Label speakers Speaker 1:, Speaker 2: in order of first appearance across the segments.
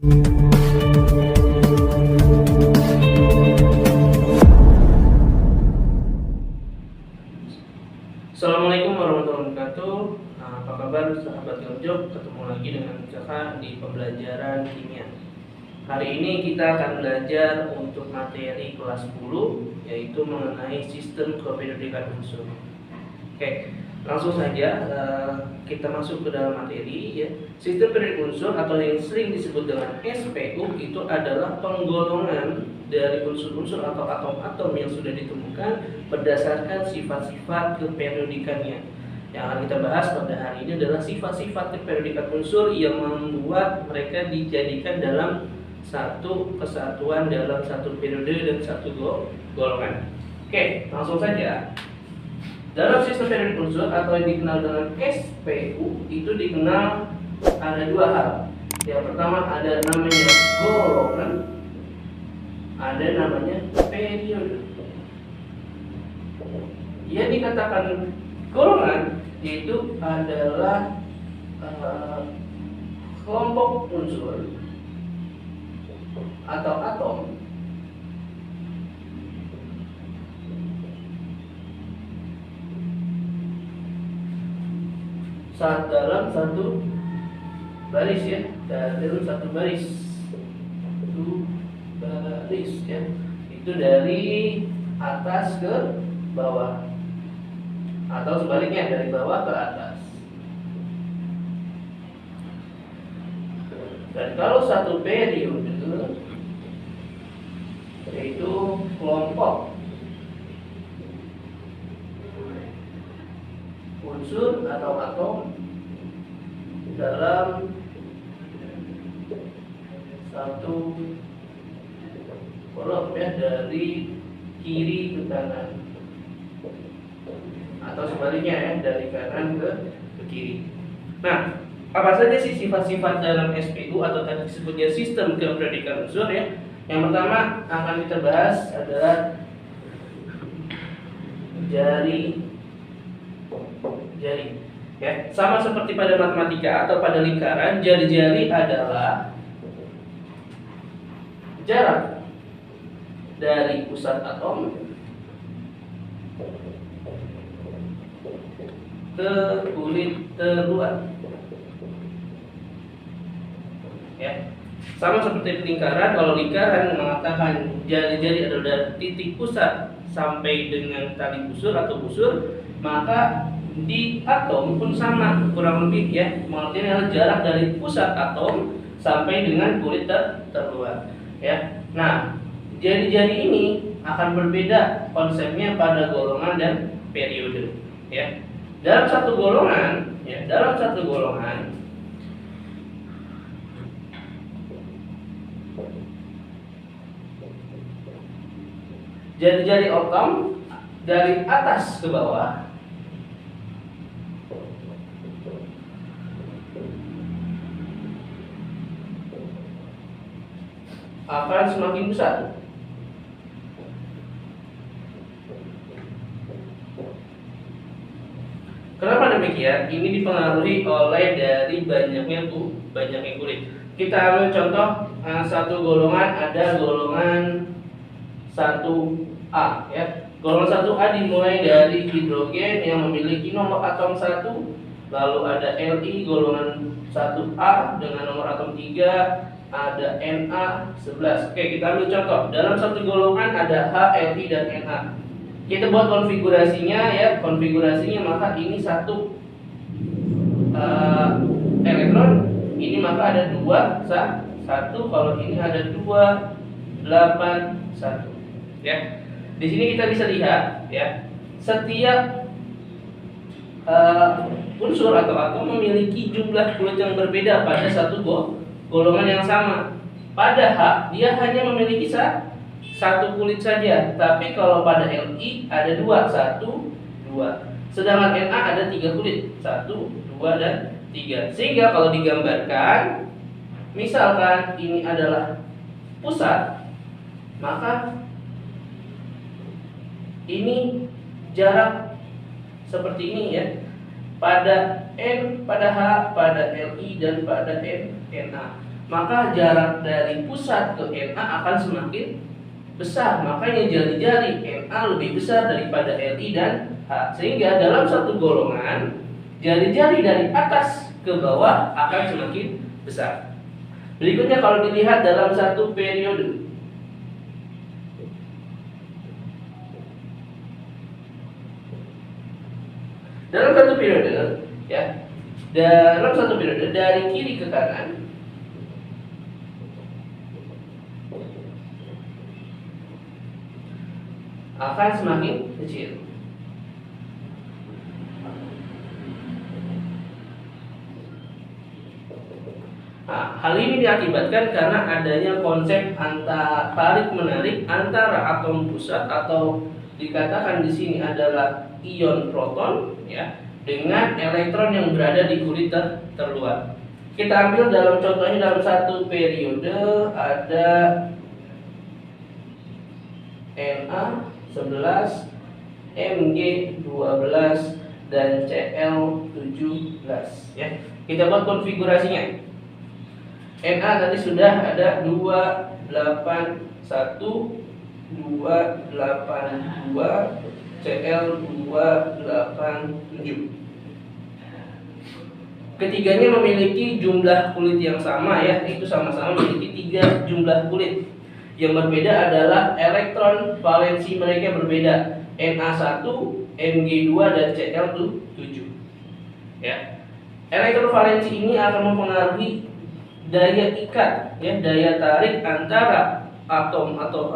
Speaker 1: Assalamualaikum warahmatullahi wabarakatuh. Apa kabar sahabat Gamjok? Ketemu lagi dengan kakak di pembelajaran kimia. Hari ini kita akan belajar untuk materi kelas 10, yaitu mengenai sistem keperiodikan unsur. Oke, langsung saja kita masuk ke dalam materi ya. Sistem periodik unsur atau yang sering disebut dengan SPU itu adalah penggolongan dari unsur-unsur atau atom-atom yang sudah ditemukan berdasarkan sifat-sifat keperiodikannya. Yang akan kita bahas pada hari ini adalah sifat-sifat keperiodikan unsur yang membuat mereka dijadikan dalam satu kesatuan dalam satu periode dan satu golongan. Oke, langsung saja. Dalam sistem periodik unsur atau yang dikenal dengan SPU itu dikenal ada dua hal. Yang pertama ada namanya golongan, ada namanya periode. Yang dikatakan golongan itu adalah kelompok unsur atau atom dalam satu baris ya, dalam satu baris ya, itu dari atas ke bawah atau sebaliknya dari bawah ke atas. Dan kalau satu periode yaitu kelompok unsur atau atom dalam satu kolom ya, dari kiri ke kanan atau sebaliknya ya, dari kanan ke kiri. Nah, apa saja sih sifat-sifat dalam SPU atau tadi disebutnya sistem keperiodikan unsur ya? Yang pertama akan kita bahas adalah jari ya, sama seperti pada matematika atau pada lingkaran, jari-jari adalah jarak dari pusat atom ke kulit terluar ya. Sama seperti lingkaran, kalau lingkaran mengatakan jari-jari adalah dari titik pusat sampai dengan tali busur atau busur, maka di atom pun sama kurang lebih ya, maksudnya adalah jarak dari pusat atom sampai dengan kulit terluar ya. Nah, jari-jari ini akan berbeda konsepnya pada golongan dan periode ya. Dalam satu golongan jari-jari atom dari atas ke bawah akan semakin besar. Kenapa demikian? Ini dipengaruhi oleh dari banyaknya kulit. Kita ambil contoh satu golongan, ada golongan 1A ya. Golongan 1A dimulai dari hidrogen yang memiliki nomor atom 1, lalu ada Li golongan 1A dengan nomor atom 3, ada Na11. Oke, kita ambil contoh. Dalam satu golongan ada H, Li dan Na. Kita buat konfigurasinya ya. Konfigurasinya maka ini satu elektron, ini maka ada 2 1, kalau ini ada 2 8 1 ya. Di sini kita bisa lihat ya, setiap unsur atau atom memiliki jumlah kulit yang berbeda pada satu golongan yang sama. Pada H dia hanya memiliki satu kulit saja, tapi kalau pada Li ada 2 2. Sedangkan Na ada 3 kulit, 1 2 dan 3. Sehingga kalau digambarkan, misalkan ini adalah pusat, maka ini jarak seperti ini ya, pada N, pada H, pada Li dan pada Na. maka jarak dari pusat ke Na akan semakin besar. Makanya jari-jari Na lebih besar daripada Li dan H. Sehingga dalam satu golongan, jari-jari dari atas ke bawah akan semakin besar. Berikutnya kalau dilihat dalam satu periode. Dalam satu periode, ya, dalam satu periode dari kiri ke kanan akan semakin kecil. Nah, hal ini diakibatkan karena adanya konsep tarik menarik antara atom pusat atau dikatakan di sini adalah ion proton, ya, dengan elektron yang berada di kulit terluar. Kita ambil dalam contohnya dalam satu periode ada Na11, Mg12 dan Cl17, ya. Kita buat konfigurasinya. Na tadi sudah ada 281, 282, Cl287. Ketiganya memiliki jumlah kulit yang sama, ya, yaitu sama-sama memiliki 3 jumlah kulit. Yang berbeda adalah elektron valensi mereka berbeda, Na1, Mg2 dan Cl7. Ya. Elektron valensi ini akan mempengaruhi daya ikat, ya, daya tarik antara atom atau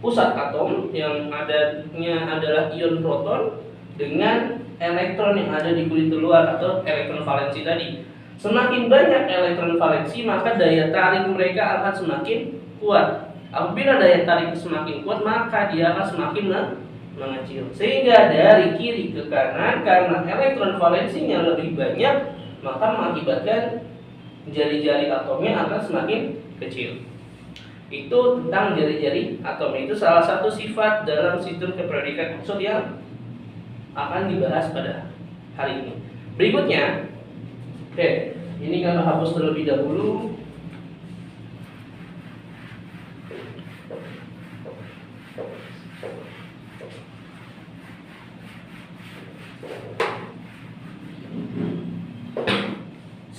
Speaker 1: pusat atom yang adanya adalah ion proton dengan elektron yang ada di kulit luar atau elektron valensi tadi. Semakin banyak elektron valensi, maka daya tarik mereka akan semakin kuat. Apabila daya tarik semakin kuat, maka dia akan semakin mengecil. Sehingga dari kiri ke kanan, karena elektron valensinya lebih banyak, maka mengakibatkan jari-jari atomnya akan semakin kecil. Itu tentang jari-jari atom. Itu salah satu sifat dalam sistem keperiodikan unsur yang akan dibahas pada hari ini. Berikutnya, oke, ini kita hapus terlebih dahulu.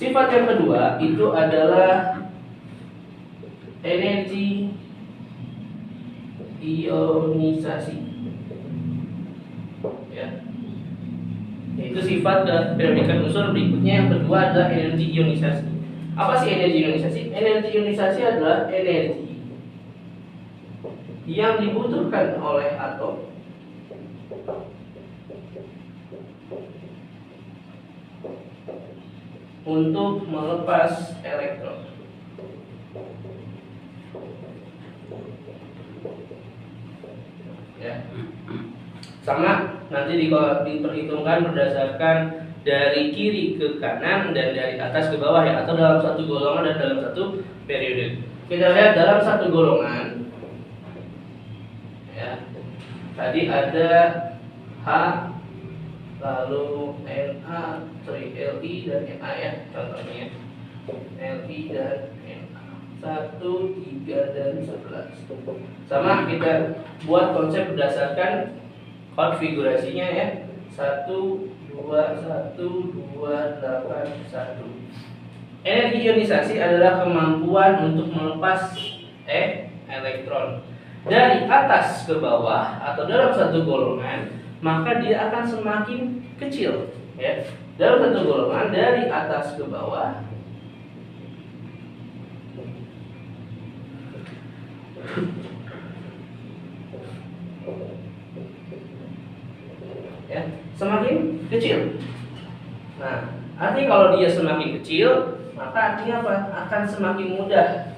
Speaker 1: Sifat yang kedua itu adalah energi ionisasi, ya. Itu sifat periodikan unsur berikutnya. Yang kedua adalah energi ionisasi. Apa sih energi ionisasi? Energi ionisasi adalah energi yang dibutuhkan oleh atom untuk melepas elektron. Ya. Sama nanti diperhitungkan berdasarkan dari kiri ke kanan dan dari atas ke bawah, ya, atau dalam satu golongan dan dalam satu periode. Kita lihat dalam satu golongan, ya. Tadi ada H, lalu Li dan Na, ya, contohnya Li dan Na 1, 3 dan 11. Sama kita buat konsep berdasarkan konfigurasinya, ya. 1, 2, 1, 2, 8, 1. Energi ionisasi adalah kemampuan untuk melepas elektron dari atas ke bawah atau dalam satu golongan, maka dia akan semakin kecil, ya. Dalam satu golongan dari atas ke bawah, ya, semakin kecil. Nah, artinya kalau dia semakin kecil, maka artinya apa? Akan semakin mudah,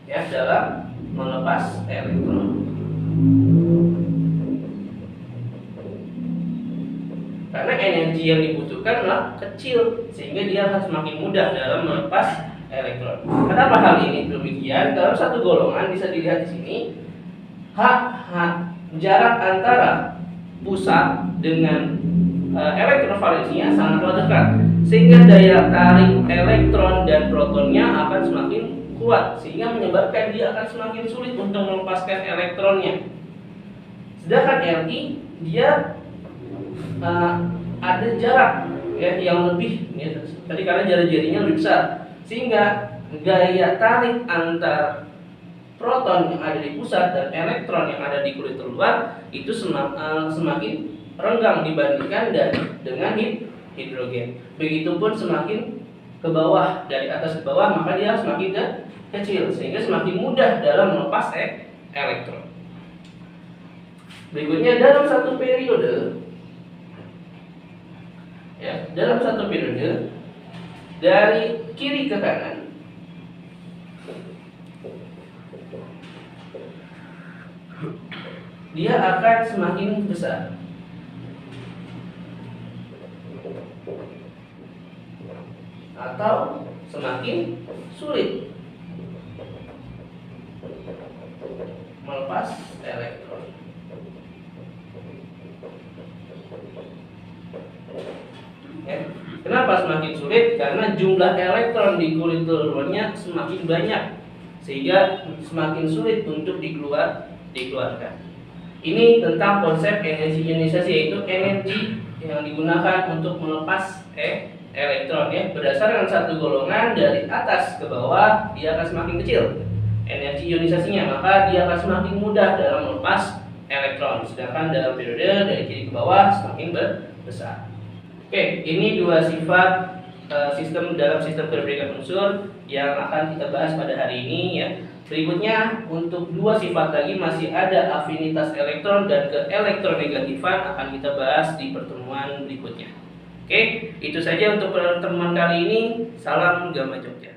Speaker 1: ya, dalam melepas elektron. Karena energi yang dibutuhkan adalah kecil, sehingga dia akan semakin mudah dalam melepas elektron. Kenapa hal ini demikian? Dalam satu golongan bisa dilihat di sini, jarak antara pusat dengan elektron valensinya sangatlah dekat. sehingga daya tarik elektron dan protonnya akan semakin kuat, sehingga menyebabkan dia akan semakin sulit untuk melepaskan elektronnya. Sedangkan Li dia ada jarak ya yang lebih ya, tadi karena jari-jarinya lebih besar, sehingga gaya tarik antar proton yang ada di pusat dan elektron yang ada di kulit terluar itu semakin renggang dibandingkan dengan hidrogen. Begitupun semakin ke bawah, dari atas ke bawah, maka dia semakin kecil, sehingga semakin mudah dalam melepas elektron. Berikutnya dalam satu periode dari kiri ke kanan dia akan semakin besar atau semakin sulit melepas elektron. Ya. Kenapa semakin sulit? Karena jumlah elektron di kulit telurnya semakin banyak, sehingga semakin sulit untuk dikeluarkan. Ini tentang konsep energi ionisasi, yaitu energi yang digunakan untuk melepas elektron ya. Berdasarkan satu golongan dari atas ke bawah, dia akan semakin kecil energi ionisasinya, maka dia akan semakin mudah dalam melepas elektron. Sedangkan dalam periode dari kiri ke bawah semakin besar. Oke, ini dua sifat sistem dalam sistem keterikatan unsur yang akan kita bahas pada hari ini ya. Berikutnya untuk dua sifat lagi masih ada afinitas elektron dan keelektronegativan, akan kita bahas di pertemuan berikutnya. Oke, itu saja untuk pertemuan kali ini. Salam Gama Jogja.